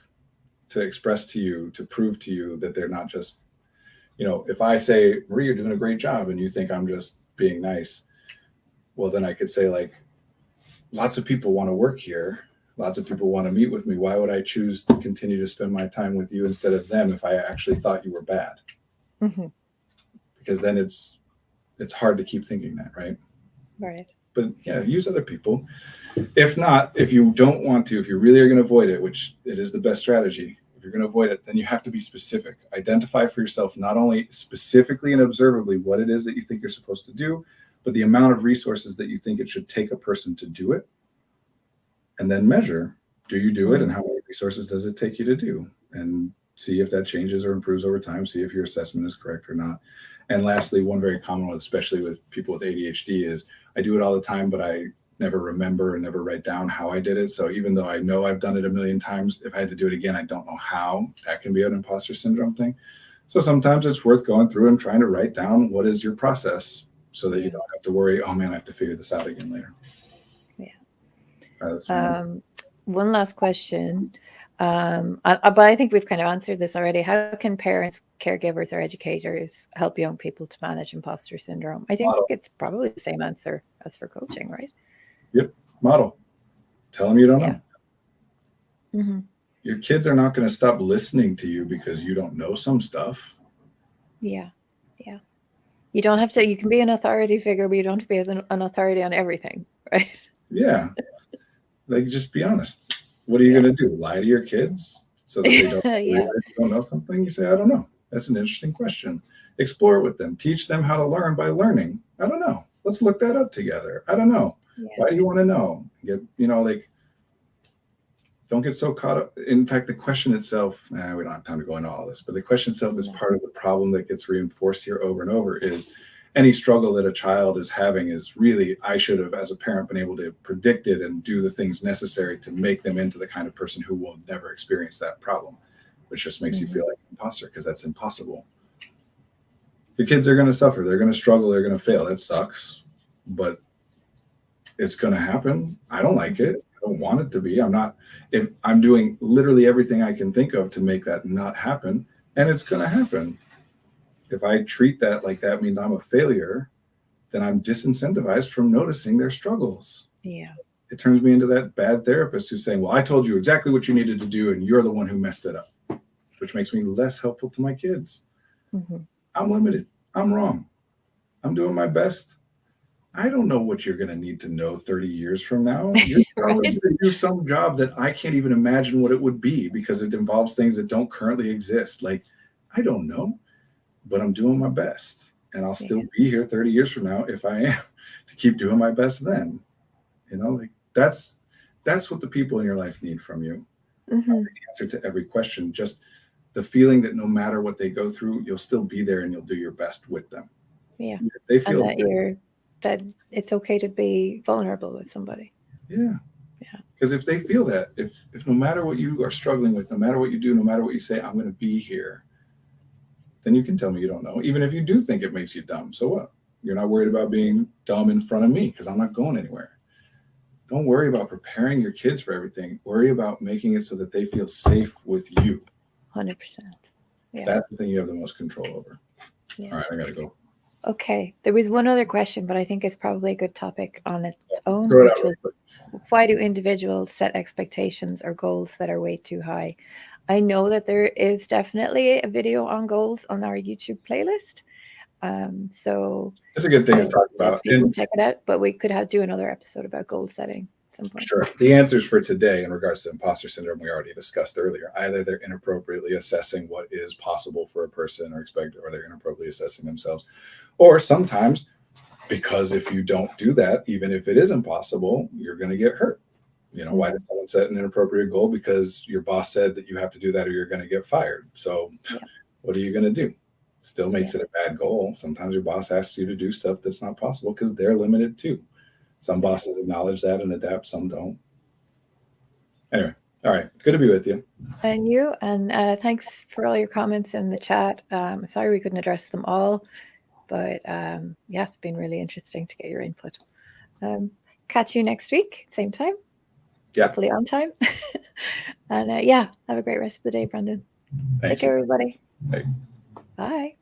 to express to you, to prove to you that they're not just, if I say, Marie, you're doing a great job and you think I'm just being nice, well, then I could say like, lots of people want to work here. Lots of people want to meet with me. Why would I choose to continue to spend my time with you instead of them if I actually thought you were bad? Mm-hmm. Because then it's hard to keep thinking that, right? Right. But yeah, use other people. If not, if you don't want to, if you really are going to avoid it, which it is the best strategy, if you're going to avoid it, then you have to be specific. Identify for yourself not only specifically and observably what it is that you think you're supposed to do, but the amount of resources that you think it should take a person to do it. And then measure, do you do it and how many resources does it take you to do? And see if that changes or improves over time, see if your assessment is correct or not. And lastly, one very common one, especially with people with ADHD, is I do it all the time, but I never remember and never write down how I did it. So even though I know I've done it a million times, if I had to do it again, I don't know how. That can be an imposter syndrome thing. So sometimes it's worth going through and trying to write down what is your process so that you don't have to worry, oh man, I have to figure this out again later. One last question. But I think we've kind of answered this already. How can parents, caregivers, or educators help young people to manage imposter syndrome? I think it's probably the same answer as for coaching, right? Yep. Model. Tell them you don't know. Mm-hmm. Your kids are not going to stop listening to you because you don't know some stuff. Yeah. You don't have to, you can be an authority figure, but you don't have to be an authority on everything, right? Yeah. Like, just be honest. What are you going to do? Lie to your kids so that they don't, don't know something? You say, I don't know. That's an interesting question. Explore it with them. Teach them how to learn by learning. I don't know. Let's look that up together. I don't know. Why do you want to know? Don't get so caught up. In fact, the question itself, we don't have time to go into all this, but the question itself is part of the problem that gets reinforced here over and over is any struggle that a child is having is really, I should have, as a parent, been able to predict it and do the things necessary to make them into the kind of person who will never experience that problem, which just makes you feel like an imposter because that's impossible. The kids are going to suffer. They're going to struggle. They're going to fail. That sucks, but it's going to happen. I don't like it. I don't want it to be. I'm doing literally everything I can think of to make that not happen, and it's going to happen. If I treat that like that means I'm a failure, then I'm disincentivized from noticing their struggles. Yeah. It turns me into that bad therapist who's saying, well, I told you exactly what you needed to do, and you're the one who messed it up, which makes me less helpful to my kids. Mm-hmm. I'm limited. I'm wrong. I'm doing my best. I don't know what you're going to need to know 30 years from now. You're probably going to do some job that I can't even imagine what it would be because it involves things that don't currently exist. Like, I don't know, but I'm doing my best. And I'll still be here 30 years from now if I am to keep doing my best then. That's what the people in your life need from you. Mm-hmm. The answer to every question, just the feeling that no matter what they go through, you'll still be there and you'll do your best with them. Yeah. They feel that it's okay to be vulnerable with somebody. Yeah. Because if they feel that, if no matter what you are struggling with, no matter what you do, no matter what you say, I'm going to be here, then you can tell me you don't know, even if you do think it makes you dumb. So what? You're not worried about being dumb in front of me because I'm not going anywhere. Don't worry about preparing your kids for everything. Worry about making it so that they feel safe with you. 100%. Yeah. That's the thing you have the most control over. Yeah. All right, I got to go. Okay. There was one other question, but I think it's probably a good topic on its own, which was, why do individuals set expectations or goals that are way too high? I know that there is definitely a video on goals on our YouTube playlist. So it's a good thing to talk about. People check it out, but we could do another episode about goal setting at some point. Sure. The answers for today in regards to imposter syndrome we already discussed earlier. Either they're inappropriately assessing what is possible for a person or expected, or they're inappropriately assessing themselves. Or sometimes because if you don't do that, even if it is impossible, you're going to get hurt. You know, why does someone set an inappropriate goal? Because your boss said that you have to do that or you're going to get fired. So what are you going to do? Still makes it a bad goal. Sometimes your boss asks you to do stuff that's not possible because they're limited too. Some bosses acknowledge that and adapt, some don't. Anyway, all right. Good to be with you. And you. And thanks for all your comments in the chat. I'm sorry we couldn't address them all, but yeah, it's been really interesting to get your input. Catch you next week, same time. Yeah. Hopefully on time. And yeah, have a great rest of the day, Brandon. Take care, everybody. Bye. Bye.